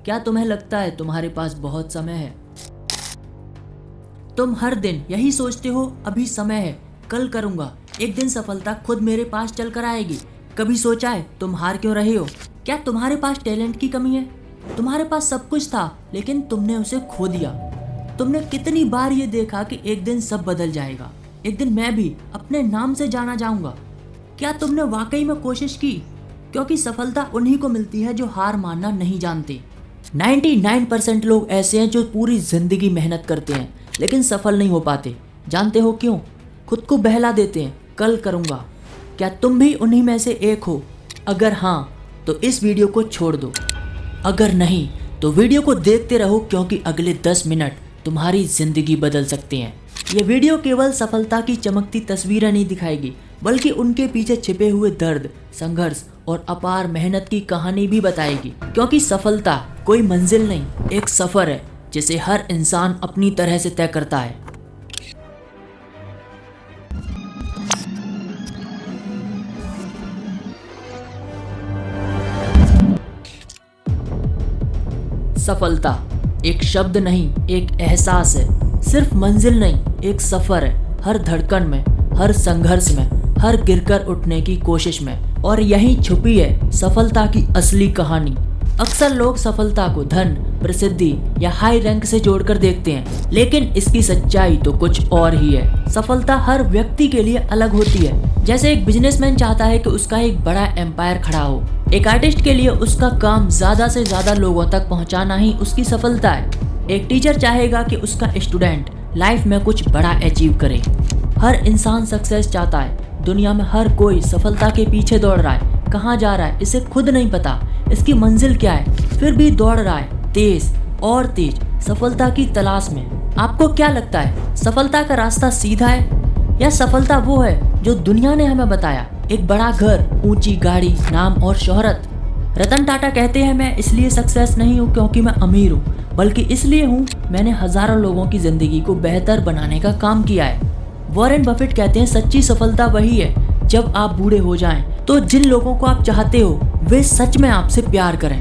क्या तुम्हें लगता है तुम्हारे पास बहुत समय है? तुम हर दिन यही सोचते हो, अभी समय है, कल करूंगा, एक दिन सफलता खुद मेरे पास चल कर आएगी। कभी सोचा है तुम हार क्यों रहे हो? क्या तुम्हारे पास टैलेंट की कमी है? तुम्हारे पास सब कुछ था लेकिन तुमने उसे खो दिया। तुमने कितनी बार ये देखा कि एक दिन सब बदल जाएगा, एक दिन मैं भी अपने नाम से जाना जाऊंगा। क्या तुमने वाकई में कोशिश की? क्योंकि सफलता उन्हीं को मिलती है जो हार मानना नहीं जानते। 99% लोग ऐसे हैं जो पूरी जिंदगी मेहनत करते हैं लेकिन सफल नहीं हो पाते। जानते हो क्यों? खुद को बहला देते हैं, कल करूंगा। क्या तुम भी उन्हीं में से एक हो? अगर हाँ तो इस वीडियो को छोड़ दो, अगर नहीं तो वीडियो को देखते रहो, क्योंकि अगले 10 मिनट तुम्हारी जिंदगी बदल सकते हैं। ये वीडियो केवल सफलता की चमकती तस्वीरें नहीं दिखाएगी, बल्कि उनके पीछे छिपे हुए दर्द, संघर्ष और अपार मेहनत की कहानी भी बताएगी। क्योंकि सफलता कोई मंजिल नहीं, एक सफर है जिसे हर इंसान अपनी तरह से तय करता है। सफलता एक शब्द नहीं, एक एहसास है। सिर्फ मंजिल नहीं, एक सफर है। हर धड़कन में, हर संघर्ष में, हर गिरकर उठने की कोशिश में। और यहीं छुपी है सफलता की असली कहानी। अक्सर लोग सफलता को धन, प्रसिद्धि या हाई रैंक से जोड़कर देखते हैं, लेकिन इसकी सच्चाई तो कुछ और ही है। सफलता हर व्यक्ति के लिए अलग होती है। जैसे एक बिजनेसमैन चाहता है कि उसका एक बड़ा एम्पायर खड़ा हो, एक आर्टिस्ट के लिए उसका काम ज्यादा से ज्यादा लोगों तक पहुंचाना ही उसकी सफलता है। एक टीचर चाहेगा कि उसका स्टूडेंट लाइफ में कुछ बड़ा अचीव करे। हर इंसान सक्सेस चाहता है। दुनिया में हर कोई सफलता के पीछे दौड़ रहा है। कहाँ जा रहा है इसे खुद नहीं पता, इसकी मंजिल क्या है, फिर भी दौड़ रहा है तेज और तेज सफलता की तलाश में। आपको क्या लगता है, सफलता का रास्ता सीधा है या सफलता वो है जो दुनिया ने हमें बताया? एक बड़ा घर, ऊंची गाड़ी, नाम और शोहरत। रतन टाटा कहते हैं, मैं इसलिए सक्सेस नहीं हूँ क्योंकि मैं अमीर हूँ, बल्कि इसलिए हूँ मैंने हजारों लोगों की जिंदगी को बेहतर बनाने का काम किया है। वॉरेन बफेट कहते हैं, सच्ची सफलता वही है जब आप बूढ़े हो जाएं तो जिन लोगों को आप चाहते हो वे सच में आपसे प्यार करें।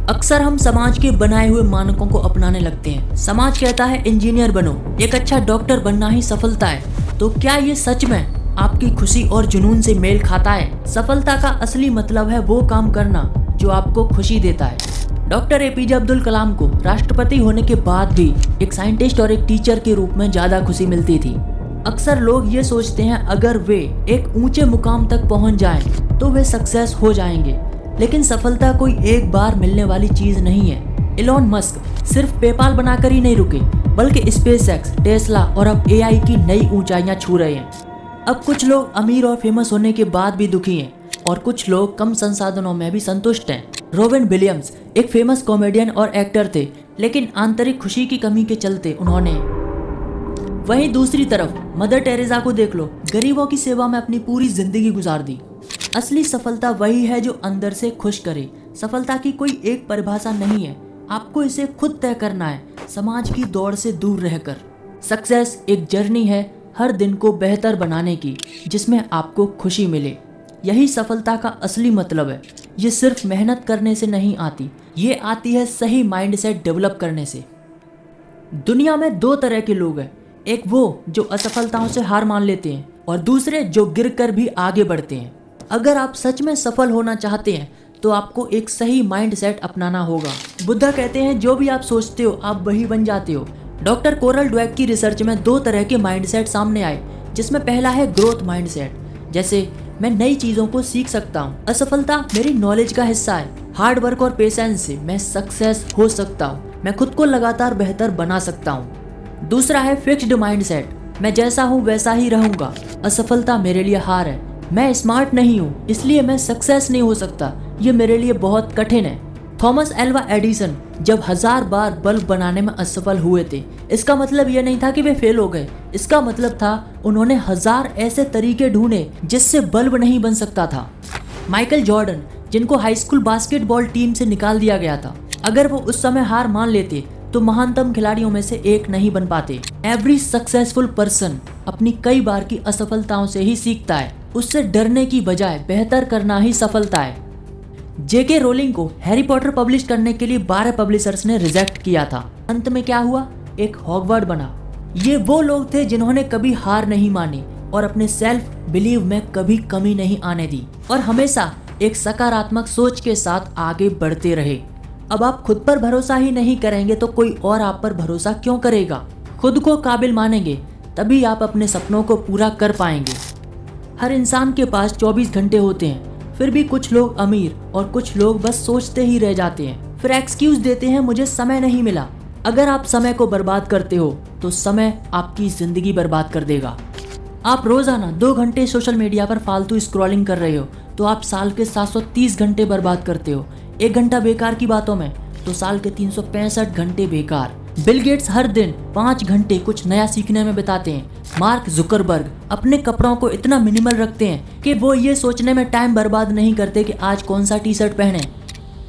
अक्सर हम समाज के बनाए हुए मानकों को अपनाने लगते हैं। समाज कहता है इंजीनियर बनो, एक अच्छा डॉक्टर बनना ही सफलता है। तो क्या ये सच में आपकी खुशी और जुनून से मेल खाता है? सफलता का असली मतलब है वो काम करना जो आपको खुशी देता है। डॉक्टर एपीजे अब्दुल कलाम को राष्ट्रपति होने के बाद भी एक साइंटिस्ट और एक टीचर के रूप में ज्यादा खुशी मिलती थी। अक्सर लोग ये सोचते हैं अगर वे एक ऊंचे मुकाम तक पहुंच जाएं तो वे सक्सेस हो जाएंगे, लेकिन सफलता कोई एक बार मिलने वाली चीज नहीं है। इलॉन मस्क सिर्फ पेपाल बनाकर ही नहीं रुके, बल्कि स्पेसएक्स, टेस्ला और अब एआई की नई ऊंचाइयां छू रहे हैं। अब कुछ लोग अमीर और फेमस होने के बाद भी दुखी हैं और कुछ लोग कम संसाधनों में भी संतुष्ट हैं। रॉबिन विलियम्स एक फेमस कॉमेडियन और एक्टर थे, लेकिन आंतरिक खुशी की कमी के चलते उन्होंने। वहीं दूसरी तरफ मदर टेरेसा को देख लो, गरीबों की सेवा में अपनी पूरी जिंदगी गुजार दी। असली सफलता वही है जो अंदर से खुश करे। सफलता की कोई एक परिभाषा नहीं है, आपको इसे खुद तय करना है, समाज की दौड़ से दूर रहकर। सक्सेस एक जर्नी है हर दिन को बेहतर बनाने की, जिसमें आपको खुशी मिले। यही सफलता का असली मतलब है। ये सिर्फ मेहनत करने से नहीं आती, ये आती है सही माइंडसेट डेवलप करने से। दुनिया में दो तरह के लोग हैं, एक वो जो असफलताओं से हार मान लेते हैं और दूसरे जो गिरकर भी आगे बढ़ते हैं। अगर आप सच में सफल होना चाहते हैं तो आपको एक सही माइंडसेट अपनाना होगा। बुद्धा कहते हैं, जो भी आप सोचते हो आप वही बन जाते हो। डॉक्टर कोरल ड्वेक की रिसर्च में दो तरह के माइंडसेट सामने आए, जिसमें पहला है ग्रोथ माइंडसेट, जैसे मैं नई चीजों को सीख सकता हूँ, असफलता मेरी नॉलेज का हिस्सा है, हार्ड वर्क और पेशेंस से मैं सक्सेस हो सकता हूँ, मैं खुद को लगातार बेहतर बना सकता हूँ। दूसरा है फिक्स्ड माइंडसेट, मैं जैसा हूँ वैसा ही रहूंगा, असफलता मेरे लिए हार है, मैं स्मार्ट नहीं हूँ इसलिए मैं सक्सेस नहीं हो सकता, ये मेरे लिए बहुत कठिन है। थॉमस एल्वा एडिसन जब 1000 बार बल्ब बनाने में असफल हुए थे, इसका मतलब यह नहीं था कि वे फेल हो गए, इसका मतलब था उन्होंने 1000 ऐसे तरीके ढूंढे जिससे बल्ब नहीं बन सकता था। माइकल जॉर्डन, जिनको हाई स्कूल बास्केटबॉल टीम से निकाल दिया गया था, अगर वो उस समय हार मान लेते तो महानतम खिलाड़ियों में से एक नहीं बन पाते। एवरी सक्सेसफुल पर्सन अपनी कई बार की असफलताओं से ही सीखता है, उससे डरने की बजाय बेहतर करना ही सफलता है। जेके रोलिंग को हैरी पॉटर पब्लिश करने के लिए 12 पब्लिशर्स ने रिजेक्ट किया था। अंत में क्या हुआ? एक हॉगवर्ड बना। ये वो लोग थे जिन्होंने कभी हार नहीं मानी और अपने सेल्फ बिलीव में कभी कमी नहीं आने दी और हमेशा एक सकारात्मक सोच के साथ आगे बढ़ते रहे। अब आप खुद पर भरोसा ही नहीं करेंगे तो कोई और आप पर भरोसा क्यों करेगा? खुद को काबिल मानेंगे तभी आप अपने सपनों को पूरा कर पाएंगे। हर इंसान के पास 24 घंटे होते हैं, फिर भी कुछ लोग अमीर और कुछ लोग बस सोचते ही रह जाते हैं। फिर एक्सक्यूज देते हैं मुझे समय नहीं मिला। अगर आप समय को बर्बाद करते हो तो समय आपकी जिंदगी बर्बाद कर देगा। आप रोजाना 2 घंटे सोशल मीडिया पर फालतू स्क्रॉलिंग कर रहे हो तो आप साल के 730 घंटे बर्बाद करते हो। 1 घंटा बेकार की बातों में तो साल के 365 घंटे बेकार। बिल गेट्स हर दिन 5 घंटे कुछ नया सीखने में बिताते हैं। मार्क जुकरबर्ग अपने कपड़ों को इतना मिनिमल रखते हैं कि वो ये सोचने में टाइम बर्बाद नहीं करते कि आज कौन सा टी शर्ट पहने,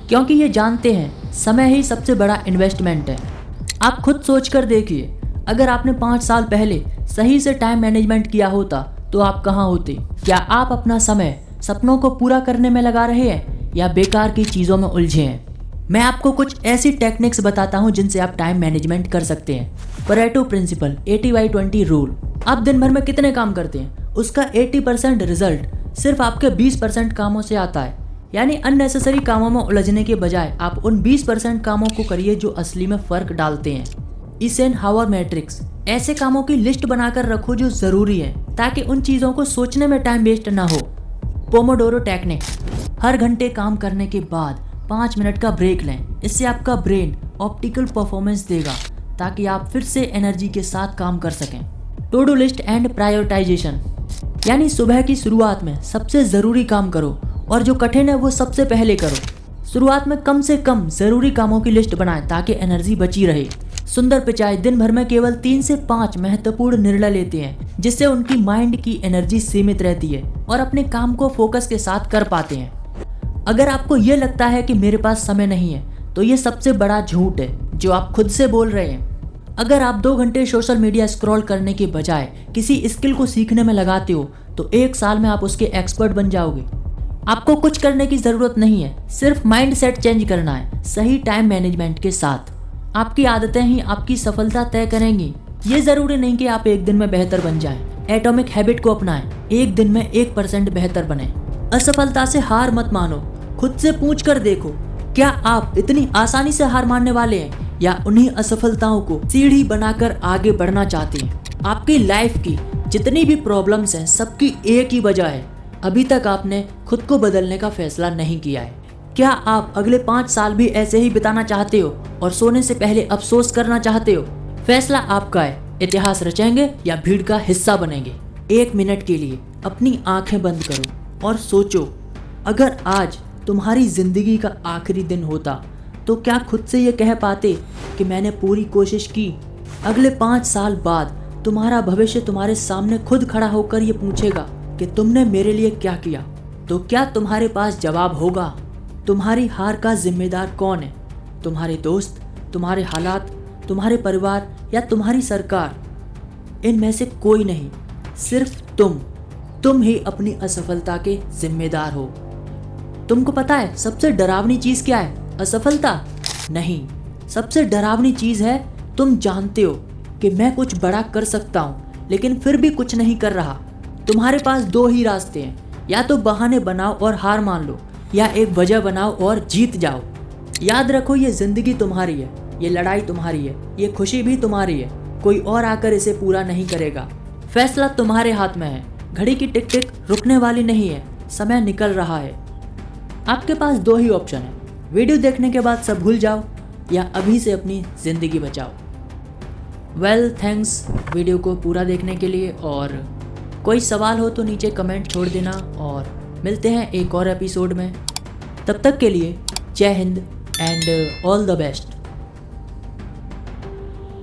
क्योंकि ये जानते हैं समय ही सबसे बड़ा इन्वेस्टमेंट है। आप खुद सोच कर देखिए, अगर आपने 5 साल पहले सही से टाइम मैनेजमेंट किया होता तो आप कहाँ होते? क्या आप अपना समय सपनों को पूरा करने में लगा रहे हैं या बेकार की चीज़ों में उलझे हैं? मैं आपको कुछ ऐसी टेक्निक्स बताता हूं जिनसे आप टाइम मैनेजमेंट कर सकते हैं। Pareto principle, 80/20 rule. आप दिन भर में कितने काम करते हैं, उसका 80% रिजल्ट सिर्फ आपके 20% कामों से आता है। यानी अननेसेसरी कामों में उलझने के बजाय आप उन 20% कामों को करिए जो असली में फर्क डालते हैं। इसेनहावर मैट्रिक्स। ऐसे कामों की लिस्ट बनाकर रखो जो जरूरी है ताकि उन चीज़ों को सोचने में टाइम वेस्ट ना हो। Pomodoro technique. हर घंटे काम करने के बाद 5 मिनट का ब्रेक लें। इससे आपका ब्रेन ऑप्टिकल परफॉर्मेंस देगा ताकि आप फिर से एनर्जी के साथ काम कर सकें। To do list and prioritisation. यानी सुबह की शुरुआत में सबसे ज़रूरी काम करो और जो कठिन है वो सबसे पहले करो। शुरुआत में कम से कम ज़रूरी कामों की लिस्ट बनाएं ताकि एनर्जी बची रहे। सुंदर पिचाई दिन भर में केवल 3 से 5 महत्वपूर्ण निर्णय लेते हैं जिससे उनकी माइंड की एनर्जी सीमित रहती है और अपने काम को फोकस के साथ कर पाते हैं। अगर आपको ये लगता है कि मेरे पास समय नहीं है तो ये सबसे बड़ा झूठ है जो आप खुद से बोल रहे हैं। अगर आप 2 घंटे सोशल मीडिया स्क्रॉल करने के बजाय किसी स्किल को सीखने में लगाते हो तो 1 साल में आप उसके एक्सपर्ट बन जाओगे। आपको कुछ करने की ज़रूरत नहीं है, सिर्फ माइंड सेट चेंज करना है सही टाइम मैनेजमेंट के साथ। आपकी आदतें ही आपकी सफलता तय करेंगी। ये ज़रूरी नहीं कि आप एक दिन में बेहतर बन जाएं। एटॉमिक हैबिट को अपनाएं, एक दिन में 1% बेहतर बने। असफलता से हार मत मानो, खुद से पूछ कर देखो क्या आप इतनी आसानी से हार मानने वाले हैं या उन्हीं असफलताओं को सीढ़ी बनाकर आगे बढ़ना चाहते हैं। आपकी लाइफ की जितनी भी प्रॉब्लम्स हैं सबकी एक ही वजह है, अभी तक आपने खुद को बदलने का फैसला नहीं किया है। क्या आप अगले 5 साल भी ऐसे ही बिताना चाहते हो और सोने से पहले अफसोस करना चाहते हो? फैसला आपका है। इतिहास रचेंगे या भीड़ का हिस्सा बनेंगे। 1 मिनट के लिए अपनी आंखें बंद करो और सोचो, अगर आज तुम्हारी जिंदगी का आखिरी दिन होता तो क्या खुद से ये कह पाते कि मैंने पूरी कोशिश की? अगले 5 साल बाद तुम्हारा भविष्य तुम्हारे सामने खुद खड़ा होकर ये पूछेगा कि तुमने मेरे लिए क्या किया, तो क्या तुम्हारे पास जवाब होगा? तुम्हारी हार का जिम्मेदार कौन है? तुम्हारे दोस्त, तुम्हारे हालात, तुम्हारे परिवार या तुम्हारी सरकार? इनमें से कोई नहीं, सिर्फ तुम ही अपनी असफलता के जिम्मेदार हो। तुमको पता है सबसे डरावनी चीज़ क्या है? असफलता नहीं, सबसे डरावनी चीज़ है तुम जानते हो कि मैं कुछ बड़ा कर सकता हूँ लेकिन फिर भी कुछ नहीं कर रहा। तुम्हारे पास 2 ही रास्ते हैं, या तो बहाने बनाओ और हार मान लो या एक वजह बनाओ और जीत जाओ। याद रखो, ये जिंदगी तुम्हारी है, ये लड़ाई तुम्हारी है, ये खुशी भी तुम्हारी है। कोई और आकर इसे पूरा नहीं करेगा। फैसला तुम्हारे हाथ में है। घड़ी की टिक टिक रुकने वाली नहीं है, समय निकल रहा है। आपके पास 2 ही ऑप्शन है, वीडियो देखने के बाद सब भूल जाओ या अभी से अपनी ज़िंदगी बचाओ। वेल थैंक्स वीडियो को पूरा देखने के लिए, और कोई सवाल हो तो नीचे कमेंट छोड़ देना और मिलते हैं एक और एपिसोड में। तब तक के लिए जय Hind and all the best.